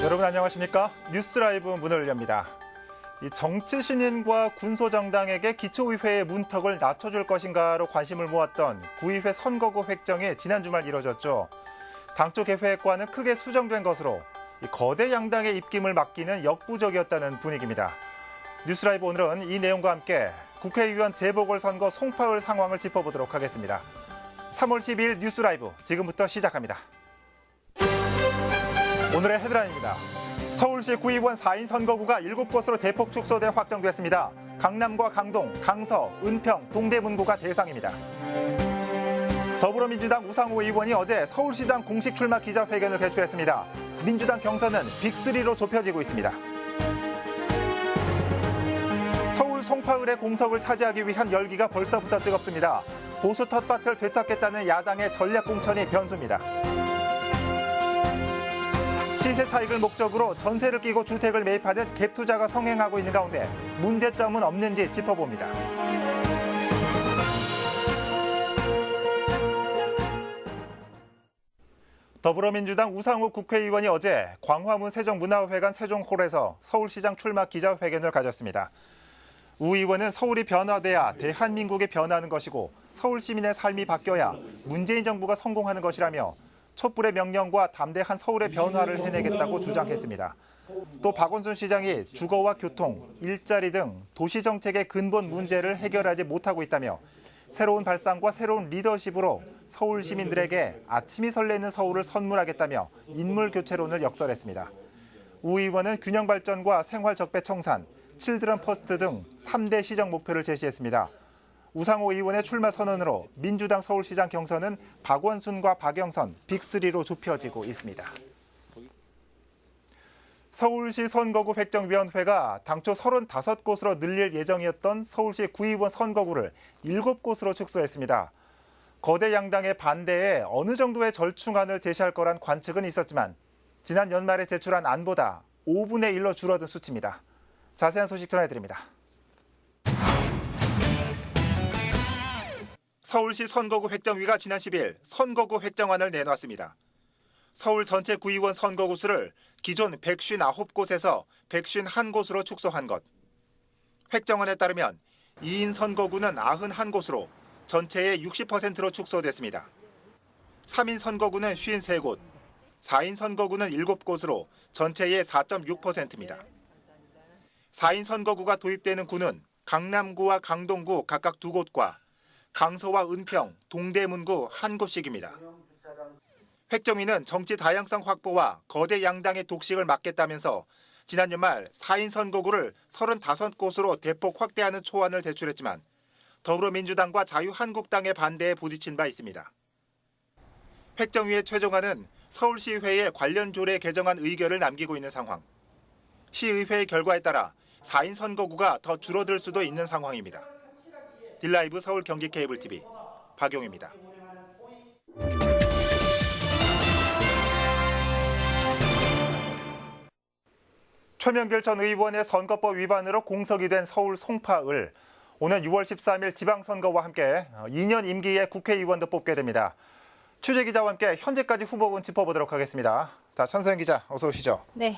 여러분 안녕하십니까? 뉴스라이브 문을 엽니다. 이 정치 신인과 군소정당에게 기초의회의 문턱을 낮춰줄 것인가로 관심을 모았던 구의회 선거구 획정이 지난 주말 이뤄졌죠. 당초 계획과는 크게 수정된 것으로 이 거대 양당의 입김을 막기는 역부족이었다는 분위기입니다. 뉴스라이브 오늘은 이 내용과 함께 국회의원 재보궐선거 송파을 상황을 짚어보도록 하겠습니다. 3월 12일 뉴스라이브 지금부터 시작합니다. 오늘의 헤드라인입니다. 서울시 구의원 4인 선거구가 7곳으로 대폭 축소돼 확정됐습니다. 강남과 강동, 강서, 은평, 동대문구가 대상입니다. 더불어민주당 우상호 의원이 어제 서울시장 공식 출마 기자회견을 개최했습니다. 민주당 경선은 빅3로 좁혀지고 있습니다. 서울 송파을의 공석을 차지하기 위한 열기가 벌써부터 뜨겁습니다. 보수 텃밭을 되찾겠다는 야당의 전략 공천이 변수입니다. 시세 차익을 목적으로 전세를 끼고 주택을 매입하듯 갭 투자가 성행하고 있는 가운데 문제점은 없는지 짚어봅니다. 더불어민주당 우상호 국회의원이 어제 광화문 세종문화회관 세종홀에서 서울시장 출마 기자회견을 가졌습니다. 우 의원은 서울이 변화돼야 대한민국이 변하는 것이고 서울 시민의 삶이 바뀌어야 문재인 정부가 성공하는 것이라며 촛불의 명령과 담대한 서울의 변화를 해내겠다고 주장했습니다. 또 박원순 시장이 주거와 교통, 일자리 등 도시정책의 근본 문제를 해결하지 못하고 있다며 새로운 발상과 새로운 리더십으로 서울 시민들에게 아침이 설레는 서울을 선물하겠다며 인물 교체론을 역설했습니다. 우 의원은 균형 발전과 생활 적폐 청산, 칠드런 퍼스트 등 3대 시정 목표를 제시했습니다. 우상호 의원의 출마 선언으로 민주당 서울시장 경선은 박원순과 박영선 빅3로 좁혀지고 있습니다. 서울시 선거구 획정위원회가 당초 35곳으로 늘릴 예정이었던 서울시 구의원 선거구를 7곳으로 축소했습니다. 거대 양당의 반대에 어느 정도의 절충안을 제시할 거란 관측은 있었지만 지난 연말에 제출한 안보다 5분의 1로 줄어든 수치입니다. 자세한 소식 전해드립니다. 서울시 선거구 획정위가 지난 10일 선거구 획정안을 내놨습니다. 서울 전체 구의원 선거구 수를 기존 159곳에서 151곳으로 축소한 것. 획정안에 따르면 2인 선거구는 91곳으로 전체의 60%로 축소됐습니다. 3인 선거구는 53곳, 4인 선거구는 7곳으로 전체의 4.6%입니다. 4인 선거구가 도입되는 구는 강남구와 강동구 각각 2곳과 강서와 은평, 동대문구 1곳씩입니다. 획정위는 정치 다양성 확보와 거대 양당의 독식을 막겠다면서 지난 연말 4인 선거구를 35곳으로 대폭 확대하는 초안을 제출했지만 더불어민주당과 자유한국당의 반대에 부딪힌 바 있습니다. 획정위의 최종안은 서울시의회에 관련 조례 개정안 의결을 남기고 있는 상황. 시의회의 결과에 따라 4인 선거구가 더 줄어들 수도 있는 상황입니다. 딜라이브 서울 경기 케이블 TV 박용입니다. 최명길 전 의원의 선거법 위반으로 공석이 된 서울 송파을. 오는 6월 13일 지방선거와 함께 2년 임기의 국회의원도 뽑게 됩니다. 취재기자와 함께 현재까지 후보군 짚어보도록 하겠습니다. 자, 천서연 기자 어서 오시죠. 네.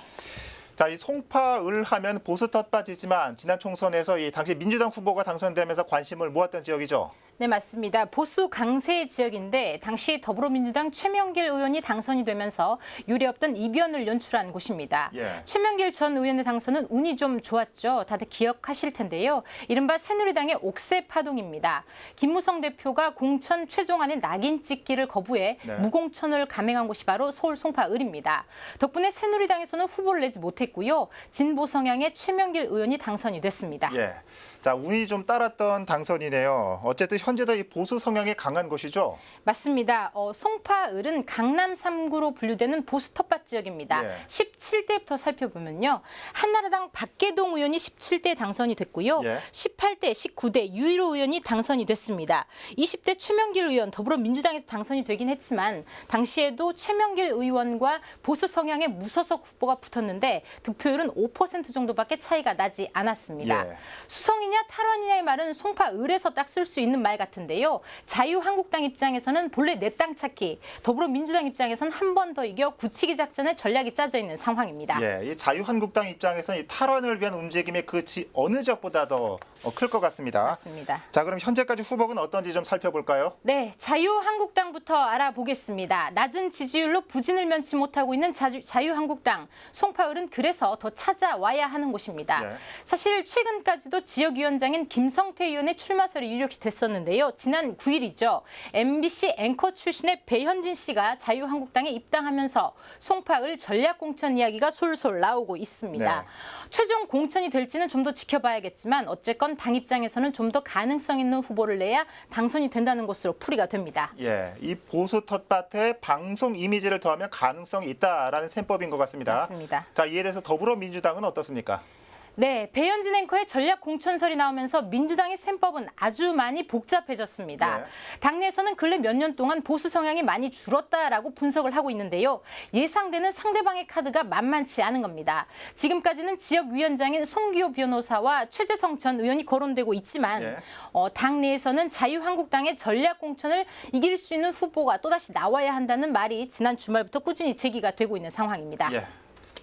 자, 이 송파을 하면 보수 텃밭이지만 지난 총선에서 이 당시 민주당 후보가 당선되면서 관심을 모았던 지역이죠. 네, 맞습니다. 보수 강세 지역인데 당시 더불어민주당 최명길 의원이 당선이 되면서 유례없던 이변을 연출한 곳입니다. 예. 최명길 전 의원의 당선은 운이 좀 좋았죠. 다들 기억하실 텐데요. 이른바 새누리당의 옥새 파동입니다. 김무성 대표가 공천 최종안의 낙인 찍기를 거부해 네. 무공천을 감행한 곳이 바로 서울 송파을입니다. 덕분에 새누리당에서는 후보를 내지 못했고요. 진보 성향의 최명길 의원이 당선이 됐습니다. 예. 자, 운이 좀 따랐던 당선이네요. 어쨌든 현재도 이 보수 성향이 강한 곳이죠. 맞습니다. 송파을은 강남 3구로 분류되는 보수 텃밭 지역입니다. 예. 17대부터 살펴보면요. 한나라당 박계동 의원이 17대 당선이 됐고요. 예. 18대, 19대 유일호 의원이 당선이 됐습니다. 20대 최명길 의원 더불어민주당에서 당선이 되긴 했지만 당시에도 최명길 의원과 보수 성향의 무소속 후보가 붙었는데 득표율은 5% 정도밖에 차이가 나지 않았습니다. 예. 수성이냐 탈원이냐의 말은 송파을에서 딱 쓸 수 있는 말 같은데요. 자유한국당 입장에서는 본래 내 땅 찾기, 더불어민주당 입장에서는 한 번 더 이겨 굳히기 작전의 전략이 짜져 있는 상황입니다. 예, 이 자유한국당 입장에서는 이 탈환을 위한 움직임이 그 어느 지역보다 더 클 것 같습니다. 맞습니다. 자, 그럼 현재까지 후보는 어떤지 좀 살펴볼까요? 네, 자유한국당부터 알아보겠습니다. 낮은 지지율로 부진을 면치 못하고 있는 자유한국당. 송파을은 그래서 더 찾아와야 하는 곳입니다. 예. 사실 최근까지도 지역위원장인 김성태 의원의 출마설이 유력시 됐었는데요. 지난 9일이죠. MBC 앵커 출신의 배현진 씨가 자유한국당에 입당하면서 송파을 전략공천 이야기가 솔솔 나오고 있습니다. 네. 최종 공천이 될지는 좀 더 지켜봐야겠지만 어쨌건 당 입장에서는 좀 더 가능성 있는 후보를 내야 당선이 된다는 것으로 풀이가 됩니다. 예, 이 보수 텃밭에 방송 이미지를 더하면 가능성이 있다라는 셈법인 것 같습니다. 맞습니다. 자, 이에 대해서 더불어민주당은 어떻습니까? 네, 배현진 앵커의 전략 공천설이 나오면서 민주당의 셈법은 아주 많이 복잡해졌습니다. 네. 당내에서는 근래 몇 년 동안 보수 성향이 많이 줄었다라고 분석을 하고 있는데요. 예상되는 상대방의 카드가 만만치 않은 겁니다. 지금까지는 지역위원장인 송기호 변호사와 최재성 전 의원이 거론되고 있지만 네. 당내에서는 자유한국당의 전략 공천을 이길 수 있는 후보가 또다시 나와야 한다는 말이 지난 주말부터 꾸준히 제기가 되고 있는 상황입니다. 예.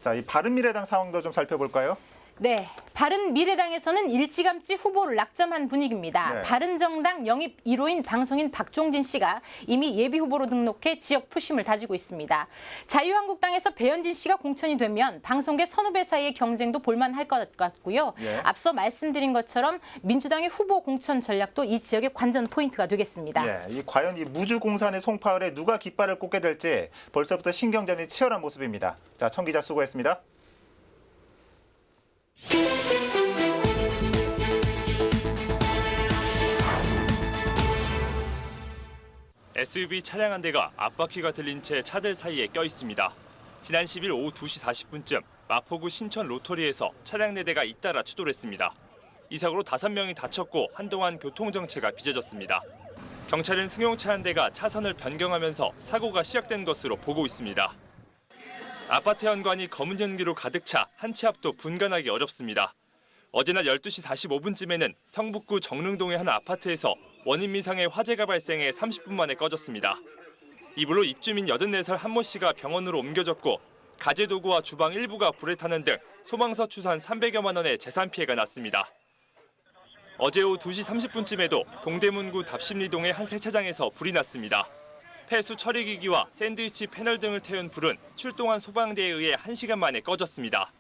자, 이 바른미래당 상황도 좀 살펴볼까요? 네, 바른미래당에서는 일찌감치 후보를 낙점한 분위기입니다. 네. 바른정당 영입 1호인 방송인 박종진 씨가 이미 예비 후보로 등록해 지역 표심을 다지고 있습니다. 자유한국당에서 배현진 씨가 공천이 되면 방송계 선후배 사이의 경쟁도 볼만할 것 같고요. 예. 앞서 말씀드린 것처럼 민주당의 후보 공천 전략도 이 지역의 관전 포인트가 되겠습니다. 예, 과연 이 무주공산의 송파을에 누가 깃발을 꽂게 될지 벌써부터 신경전이 치열한 모습입니다. 자, 청 기자 수고했습니다. SUV 차량 한 대가 앞바퀴가 들린 채 차들 사이에 껴 있습니다. 지난 10일 오후 2시 40분쯤 마포구 신천 로터리에서 차량 4대가 잇따라 추돌했습니다. 이 사고로 5명이 다쳤고 한동안 교통정체가 빚어졌습니다. 경찰은 승용차 한 대가 차선을 변경하면서 사고가 시작된 것으로 보고 있습니다. 아파트 현관이 검은 연기로 가득 차 한 치 앞도 분간하기 어렵습니다. 어제 낮 12시 45분쯤에는 성북구 정릉동의 한 아파트에서 원인 미상의 화재가 발생해 30분 만에 꺼졌습니다. 이불로 입주민 84살 한모 씨가 병원으로 옮겨졌고 가재 도구와 주방 일부가 불에 타는 등 소방서 추산 300여만 원의 재산 피해가 났습니다. 어제 오후 2시 30분쯤에도 동대문구 답심리동의 한 세차장에서 불이 났습니다. 폐수 처리기기와 샌드위치 패널 등을 태운 불은 출동한 소방대에 의해 1시간 만에 꺼졌습니다.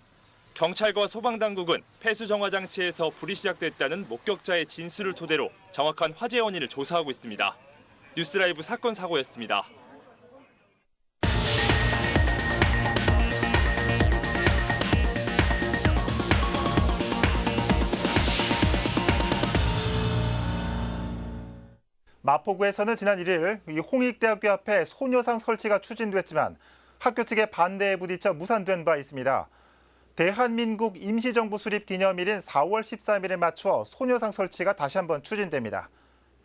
경찰과 소방당국은 폐수 정화 장치에서 불이 시작됐다는 목격자의 진술을 토대로 정확한 화재 원인을 조사하고 있습니다. 뉴스라이브 사건 사고였습니다. 마포구에서는 지난 1일 이 홍익대학교 앞에 소녀상 설치가 추진됐지만 학교 측의 반대에 부딪혀 무산된 바 있습니다. 대한민국 임시정부 수립 기념일인 4월 13일에 맞춰 소녀상 설치가 다시 한번 추진됩니다.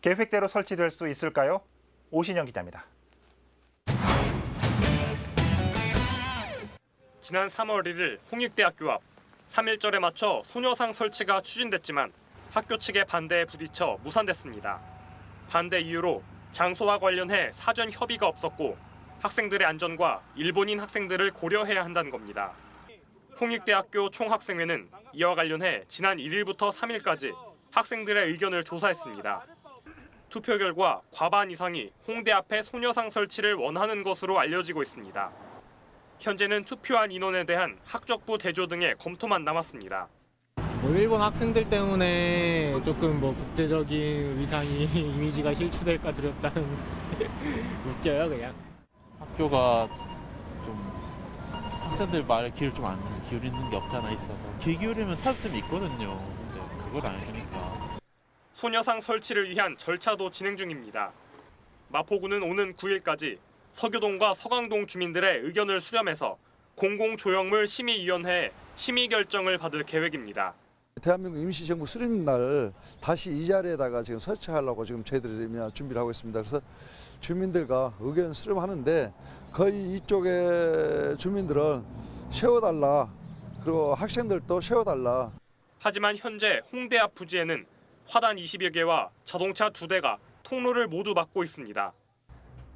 계획대로 설치될 수 있을까요? 오신영 기자입니다. 지난 3월 1일 홍익대학교 앞 3.1절에 맞춰 소녀상 설치가 추진됐지만 학교 측의 반대에 부딪혀 무산됐습니다. 반대 이유로 장소와 관련해 사전 협의가 없었고 학생들의 안전과 일본인 학생들을 고려해야 한다는 겁니다. 홍익대학교 총학생회는 이와 관련해 지난 1일부터 3일까지 학생들의 의견을 조사했습니다. 투표 결과 과반 이상이 홍대 앞에 소녀상 설치를 원하는 것으로 알려지고 있습니다. 현재는 투표한 인원에 대한 학적부 대조 등의 검토만 남았습니다. 일본 학생들 때문에 조금 국제적인 위상이 이미지가 실추될까 두렵다는 웃겨요 그냥. 학교가 좀 학생들 말에 귀를 좀 안 기울이는 게 없지 않아 있어서 귀 기울이면 타협점이 있거든요. 근데 그걸 안 해주니까. 소녀상 설치를 위한 절차도 진행 중입니다. 마포구는 오는 9일까지 서교동과 서강동 주민들의 의견을 수렴해서 공공조형물 심의위원회에 심의 결정을 받을 계획입니다. 대한민국 임시정부 수립날 다시 이 자리에다가 지금 설치하려고 지금 저희들이 준비를 하고 있습니다. 그래서 주민들과 의견 수렴하는데 거의 이쪽의 주민들은 세워달라, 그리고 학생들도 세워달라. 하지만 현재 홍대 앞 부지에는 화단 20여 개와 자동차 2대가 통로를 모두 막고 있습니다.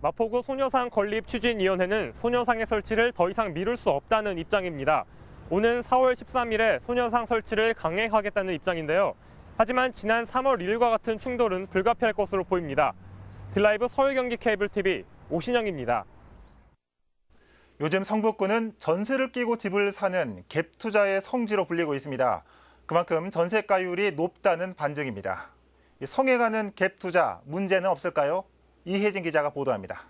마포구 소녀상 건립추진위원회는 소녀상의 설치를 더 이상 미룰 수 없다는 입장입니다. 오는 4월 13일에 소녀상 설치를 강행하겠다는 입장인데요. 하지만 지난 3월 1일과 같은 충돌은 불가피할 것으로 보입니다. 딜라이브 서울 경기 케이블 TV 오신영입니다. 요즘 성북구는 전세를 끼고 집을 사는 갭 투자의 성지로 불리고 있습니다. 그만큼 전세가율이 높다는 반증입니다. 성행하는 갭 투자 문제는 없을까요? 이혜진 기자가 보도합니다.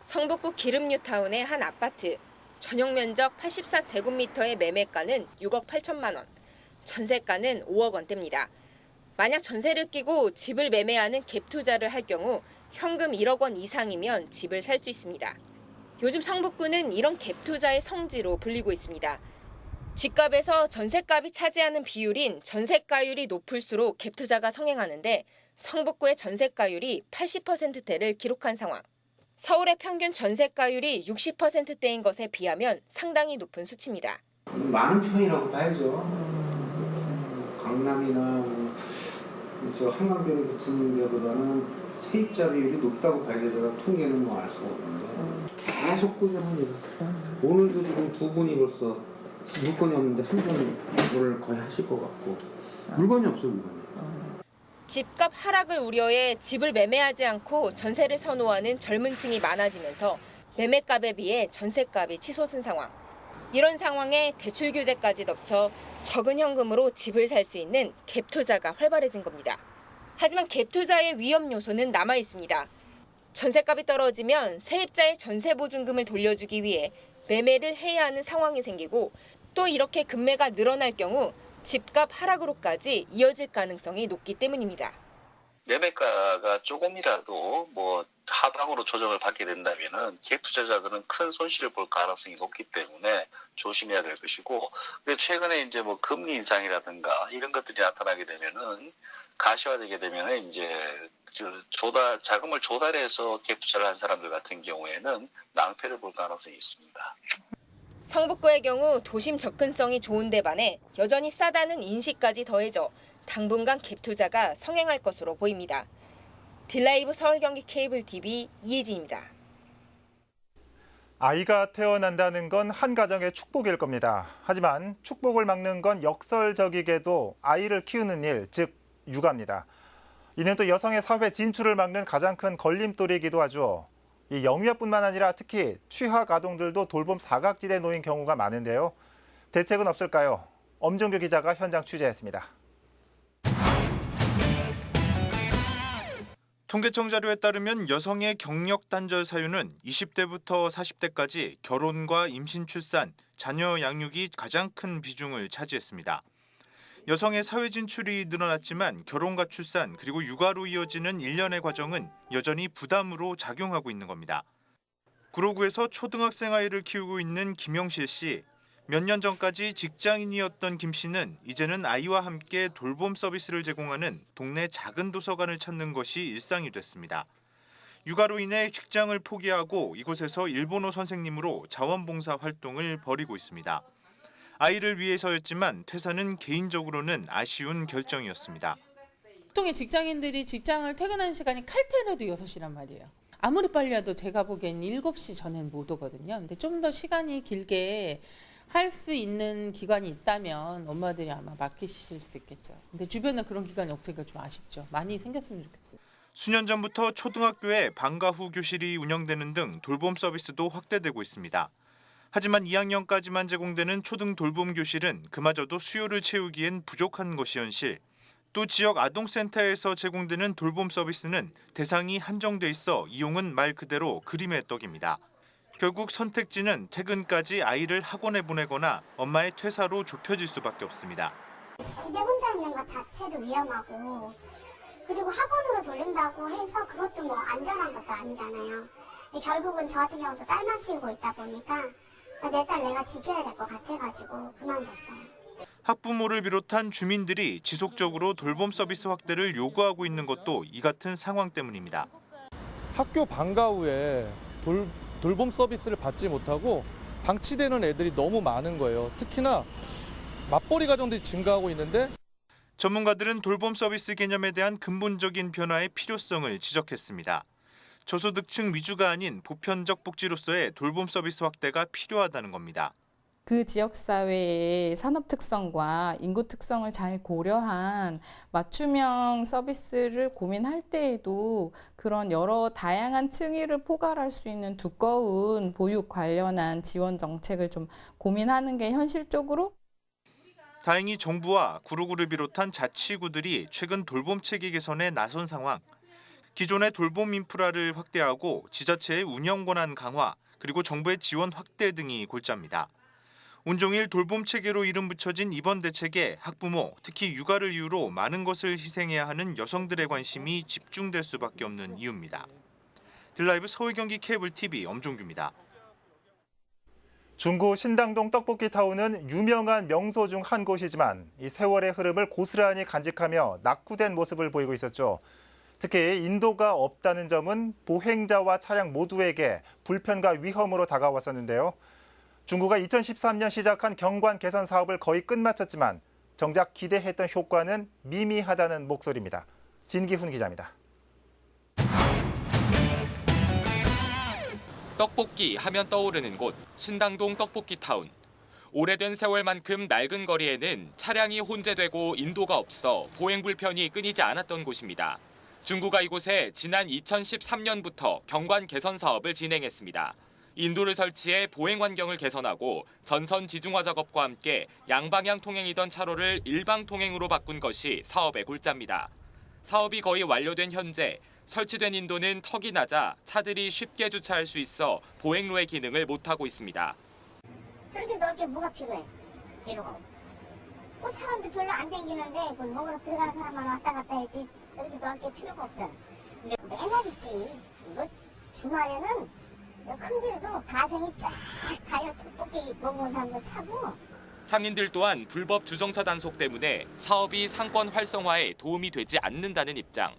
성북구 기름뉴타운의 한 아파트. 전용 면적 84제곱미터의 매매가는 6억 8천만 원, 전세가는 5억 원대입니다. 만약 전세를 끼고 집을 매매하는 갭 투자를 할 경우 현금 1억 원 이상이면 집을 살 수 있습니다. 요즘 성북구는 이런 갭 투자의 성지로 불리고 있습니다. 집값에서 전세값이 차지하는 비율인 전세가율이 높을수록 갭 투자가 성행하는데 성북구의 전세가율이 80%대를 기록한 상황. 서울의 평균 전세가율이 60%대인 것에 비하면 상당히 높은 수치입니다. 많은 편이라고 봐야죠. 강남이나 저 한강변에 붙은 데보다는 세입자 비율이 높다고 봐야죠. 제가 통계는 알 수가 없는데 계속 꾸준합니다. 오늘도 지금 2분이 벌써 물건이 없는데 3분을 거의 하실 것 같고 물건이 없어요. 물건이. 집값 하락을 우려해 집을 매매하지 않고 전세를 선호하는 젊은 층이 많아지면서 매매값에 비해 전세값이 치솟은 상황. 이런 상황에 대출 규제까지 덮쳐 적은 현금으로 집을 살 수 있는 갭 투자가 활발해진 겁니다. 하지만 갭 투자의 위험 요소는 남아 있습니다. 전세값이 떨어지면 세입자의 전세 보증금을 돌려주기 위해 매매를 해야 하는 상황이 생기고 또 이렇게 급매가 늘어날 경우 집값 하락으로까지 이어질 가능성이 높기 때문입니다. 매매가가 조금이라도 하방으로 조정을 받게 된다면은 갭 투자자들은 큰 손실을 볼 가능성이 높기 때문에 조심해야 될 것이고, 그리고 최근에 이제 금리 인상이라든가 이런 것들이 나타나게 되면은 가시화되게 되면은 이제 자금을 조달해서 갭 투자를 한 사람들 같은 경우에는 낭패를 볼 가능성이 있습니다. 성북구의 경우 도심 접근성이 좋은 데 반해 여전히 싸다는 인식까지 더해져 당분간 갭 투자가 성행할 것으로 보입니다. 딜라이브 서울 경기 케이블 TV 이혜진입니다. 아이가 태어난다는 건 한 가정의 축복일 겁니다. 하지만 축복을 막는 건 역설적이게도 아이를 키우는 일, 즉 육아입니다. 이는 또 여성의 사회 진출을 막는 가장 큰 걸림돌이기도 하죠. 이 영유아뿐만 아니라 특히 취학 아동들도 돌봄 사각지대에 놓인 경우가 많은데요. 대책은 없을까요? 엄종규 기자가 현장 취재했습니다. 통계청 자료에 따르면 여성의 경력 단절 사유는 20대부터 40대까지 결혼과 임신, 출산, 자녀 양육이 가장 큰 비중을 차지했습니다. 여성의 사회 진출이 늘어났지만 결혼과 출산 그리고 육아로 이어지는 일련의 과정은 여전히 부담으로 작용하고 있는 겁니다. 구로구에서 초등학생 아이를 키우고 있는 김영실 씨. 몇 년 전까지 직장인이었던 김 씨는 이제는 아이와 함께 돌봄 서비스를 제공하는 동네 작은 도서관을 찾는 것이 일상이 됐습니다. 육아로 인해 직장을 포기하고 이곳에서 일본어 선생님으로 자원봉사 활동을 벌이고 있습니다. 아이를 위해서였지만 퇴사는 개인적으로는 아쉬운 결정이었습니다. 보통의 직장인들이 직장을 퇴근하는 시간이 칼퇴라도 6시란 말이에요. 아무리 빨리 와도 제가 보기엔 7시 전엔 못 오거든요. 근데 좀 더 시간이 길게 할 수 있는 기관이 있다면 엄마들이 아마 맡기실 수 있겠죠. 근데 주변에 그런 기관이 없으니까 좀 아쉽죠. 많이 생겼으면 좋겠어요. 수년 전부터 초등학교에 방과 후 교실이 운영되는 등 돌봄 서비스도 확대되고 있습니다. 하지만 2학년까지만 제공되는 초등 돌봄 교실은 그마저도 수요를 채우기엔 부족한 것이 현실. 또 지역 아동센터에서 제공되는 돌봄 서비스는 대상이 한정돼 있어 이용은 말 그대로 그림의 떡입니다. 결국 선택지는 퇴근까지 아이를 학원에 보내거나 엄마의 퇴사로 좁혀질 수밖에 없습니다. 집에 혼자 있는 것 자체도 위험하고 그리고 학원으로 돌린다고 해서 그것도 안전한 것도 아니잖아요. 결국은 저 같은 경우도 딸만 키우고 있다 보니까 내 딸 내가 지켜야 될 것 같아가지고 그만뒀어요. 학부모를 비롯한 주민들이 지속적으로 돌봄 서비스 확대를 요구하고 있는 것도 이 같은 상황 때문입니다. 학교 방과 후에 돌봄 서비스를 받지 못하고 방치되는 애들이 너무 많은 거예요. 특히나 맞벌이 가정들이 증가하고 있는데 전문가들은 돌봄 서비스 개념에 대한 근본적인 변화의 필요성을 지적했습니다. 저소득층 위주가 아닌 보편적 복지로서의 돌봄 서비스 확대가 필요하다는 겁니다. 그 지역사회의 산업 특성과 인구 특성을 잘 고려한 맞춤형 서비스를 고민할 때에도 그런 여러 다양한 층위를 포괄할 수 있는 두꺼운 보육 관련한 지원 정책을 좀 고민하는 게 현실적으로 다행히 정부와 구로구를 비롯한 자치구들이 최근 돌봄 체계 개선에 나선 상황. 기존의 돌봄 인프라를 확대하고 지자체의 운영 권한 강화, 그리고 정부의 지원 확대 등이 골자입니다. 온종일 돌봄 체계로 이름 붙여진 이번 대책에 학부모, 특히 육아를 이유로 많은 것을 희생해야 하는 여성들의 관심이 집중될 수밖에 없는 이유입니다. 딜라이브 서울 경기 케이블 TV 엄종규입니다. 중구 신당동 떡볶이타운은 유명한 명소 중 한 곳이지만 이 세월의 흐름을 고스란히 간직하며 낙후된 모습을 보이고 있었죠. 특히 인도가 없다는 점은 보행자와 차량 모두에게 불편과 위험으로 다가왔었는데요. 중구가 2013년 시작한 경관 개선 사업을 거의 끝마쳤지만 정작 기대했던 효과는 미미하다는 목소리입니다. 진기훈 기자입니다. 떡볶이 하면 떠오르는 곳, 신당동 떡볶이타운. 오래된 세월만큼 낡은 거리에는 차량이 혼재되고 인도가 없어 보행 불편이 끊이지 않았던 곳입니다. 중구가 이곳에 지난 2013년부터 경관 개선 사업을 진행했습니다. 인도를 설치해 보행 환경을 개선하고 전선 지중화 작업과 함께 양방향 통행이던 차로를 일방 통행으로 바꾼 것이 사업의 골자입니다. 사업이 거의 완료된 현재 설치된 인도는 턱이 낮아 차들이 쉽게 주차할 수 있어 보행로의 기능을 못하고 있습니다. 저렇게 넓게 뭐가 필요해? 필요가 없어. 또 사람도 별로 안 댕기는데 그걸 먹으러 들어가는 사람만 왔다 갔다 했지. 저렇게 넓게 필요가 없잖아. 근데 맨날 있지. 이거 주말에는 큰 길도 가생이 쫙 가요. 떡볶이 먹는 사람들 차고. 상인들 또한 불법 주정차 단속 때문에 사업이 상권 활성화에 도움이 되지 않는다는 입장.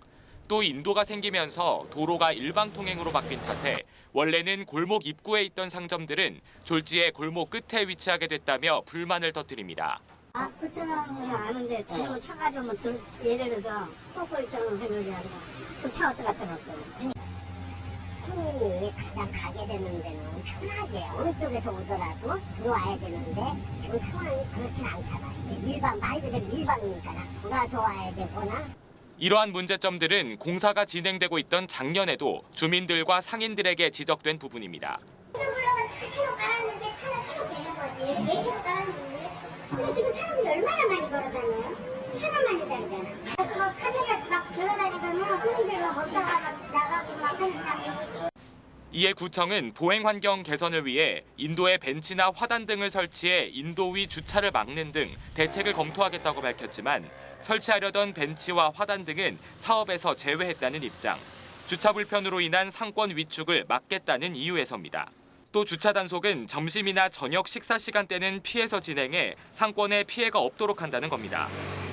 또 인도가 생기면서 도로가 일방 통행으로 바뀐 탓에 원래는 골목 입구에 있던 상점들은 졸지에 골목 끝에 위치하게 됐다며 불만을 터뜨립니다. 아, 불편하면 아는데 그리고 차가 좀 예를 들어서 꺾고 있다는 생각이 아니라 그 차 어디다 쳐놨거든. 손님이 가장 가게 되는 데는 편하게 어느 쪽에서 오더라도 들어와야 되는데 지금 상황이 그렇진 않잖아. 일반 말 그대로 일방이니까 돌아서 와야 되거나. 이러한 문제점들은 공사가 진행되고 있던 작년에도 주민들과 상인들에게 지적된 부분입니다. 물러가 다 새로 깔았는데 차는 계속 되는 거지. 왜 새로 깔았는지 모르겠어. 근데 지금 사람들이 얼마나 많이 걸어다녀요? 차가 많이 다니잖아. 그 카메라 막 돌아다니면 손님들과 걷다가 막 나가고 막 하는 사람이. 이에 구청은 보행 환경 개선을 위해 인도에 벤치나 화단 등을 설치해 인도 위 주차를 막는 등 대책을 검토하겠다고 밝혔지만 설치하려던 벤치와 화단 등은 사업에서 제외했다는 입장. 주차 불편으로 인한 상권 위축을 막겠다는 이유에서입니다. 또 주차 단속은 점심이나 저녁 식사 시간대는 피해서 진행해 상권에 피해가 없도록 한다는 겁니다.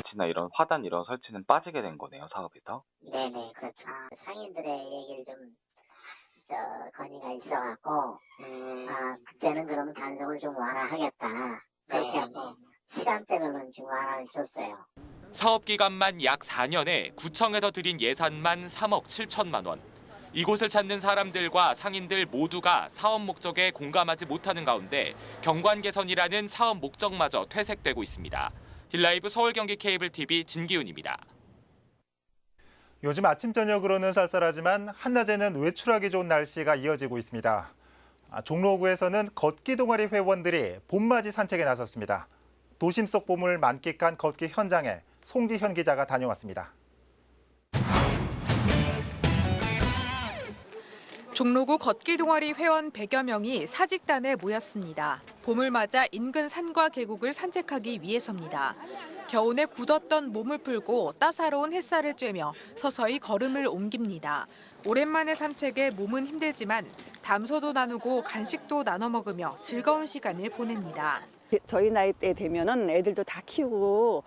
벤치나 이런 화단 이런 설치는 빠지게 된 거네요, 사업에서? 네네, 그렇죠. 상인들의 얘기를 좀 건의가 있어갖고 그때는 그러면 단속을 좀 완화하겠다. 그렇게 하고 시간대별로는 지금 완화를 줬어요. 사업 기간만 약 4년에 구청에서 들인 예산만 3억 7천만 원. 이곳을 찾는 사람들과 상인들 모두가 사업 목적에 공감하지 못하는 가운데 경관 개선이라는 사업 목적마저 퇴색되고 있습니다. 딜라이브 서울 경기 케이블 TV 진기훈입니다. 요즘 아침 저녁으로는 쌀쌀하지만 한낮에는 외출하기 좋은 날씨가 이어지고 있습니다. 종로구에서는 걷기 동아리 회원들이 봄맞이 산책에 나섰습니다. 도심 속 봄을 만끽한 걷기 현장에 송지현 기자가 다녀왔습니다. 종로구 걷기 동아리 회원 100여 명이 사직단에 모였습니다. 봄을 맞아 인근 산과 계곡을 산책하기 위해서입니다. 겨우내 굳었던 몸을 풀고 따사로운 햇살을 쬐며 서서히 걸음을 옮깁니다. 오랜만에 산책에 몸은 힘들지만 담소도 나누고 간식도 나눠 먹으며 즐거운 시간을 보냅니다. 저희 나이 때 되면은 애들도 다 키우고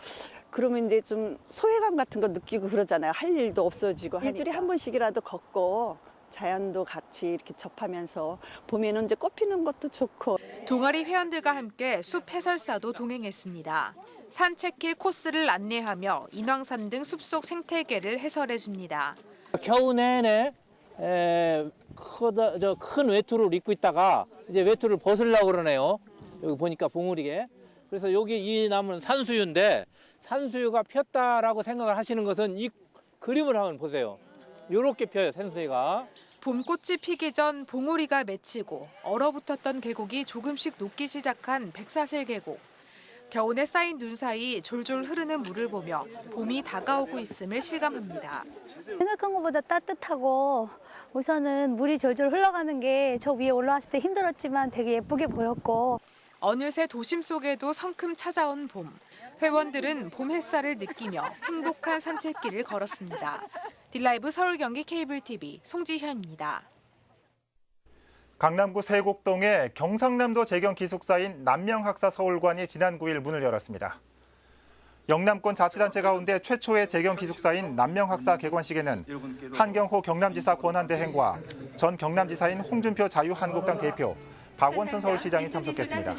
그러면 이제 좀 소외감 같은 거 느끼고 그러잖아요. 할 일도 없어지고 일주일에 한 번씩이라도 걷고 자연도 같이 이렇게 접하면서 보면은 이제 꽃 피는 것도 좋고. 동아리 회원들과 함께 숲 해설사도 동행했습니다. 산책길 코스를 안내하며 인왕산 등 숲속 생태계를 해설해줍니다. 겨우 내내 큰 외투를 입고 있다가 이제 외투를 벗으려고 그러네요. 여기 보니까 봉우리게. 그래서 여기 이 나무는 산수유인데 산수유가 폈다라고 생각을 하시는 것은 이 그림을 한번 보세요. 이렇게 펴요, 산수유가. 봄꽃이 피기 전 봉우리가 맺히고 얼어붙었던 계곡이 조금씩 녹기 시작한 백사실 계곡. 겨우내 쌓인 눈 사이 졸졸 흐르는 물을 보며 봄이 다가오고 있음을 실감합니다. 생각한 것보다 따뜻하고 우선은 물이 졸졸 흘러가는 게 저 위에 올라왔을 때 힘들었지만 되게 예쁘게 보였고. 어느새 도심 속에도 성큼 찾아온 봄. 회원들은 봄 햇살을 느끼며 행복한 산책길을 걸었습니다. 딜라이브 서울 경기 케이블 TV 송지현입니다. 강남구 세곡동의 경상남도 재경 기숙사인 남명학사 서울관이 지난 9일 문을 열었습니다. 영남권 자치단체 가운데 최초의 재경 기숙사인 남명학사 개관식에는 한경호 경남지사 권한대행과 전 경남지사인 홍준표 자유한국당 대표, 박원순 서울시장이 참석했습니다.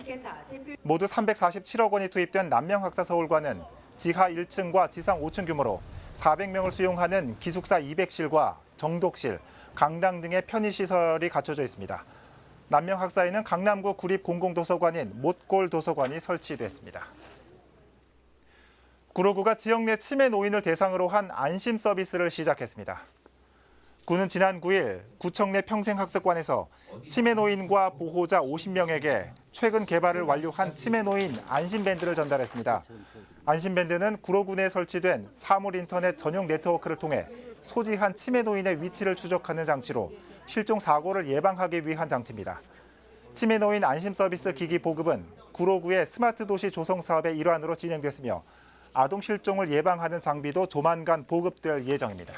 모두 347억 원이 투입된 남명학사 서울관은 지하 1층과 지상 5층 규모로 400명을 수용하는 기숙사 200실과 정독실, 강당 등의 편의시설이 갖춰져 있습니다. 남명학사에는 강남구 구립공공도서관인 못골도서관이 설치됐습니다. 구로구가 지역 내 치매 노인을 대상으로 한 안심 서비스를 시작했습니다. 구는 지난 9일 구청 내 평생학습관에서 치매 노인과 보호자 50명에게 최근 개발을 완료한 치매 노인 안심밴드를 전달했습니다. 안심밴드는 구로구 내에 설치된 사물 인터넷 전용 네트워크를 통해 소지한 치매 노인의 위치를 추적하는 장치로 실종 사고를 예방하기 위한 장치입니다. 치매 노인 안심 서비스 기기 보급은 구로구의 스마트 도시 조성 사업의 일환으로 진행됐으며 아동 실종을 예방하는 장비도 조만간 보급될 예정입니다.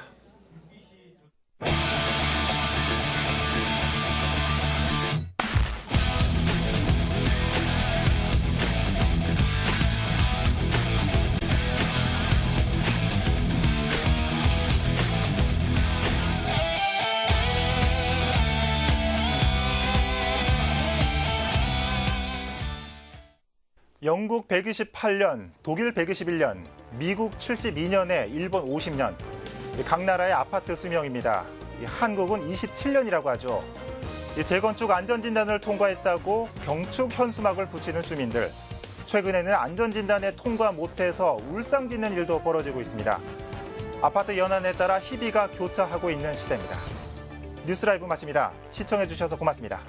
영국 128년, 독일 121년, 미국 72년에 일본 50년. 각 나라의 아파트 수명입니다. 한국은 27년이라고 하죠. 재건축 안전진단을 통과했다고 경축 현수막을 붙이는 주민들. 최근에는 안전진단에 통과 못해서 울상짓는 일도 벌어지고 있습니다. 아파트 연한에 따라 희비가 교차하고 있는 시대입니다. 뉴스라이브 마칩니다. 시청해주셔서 고맙습니다.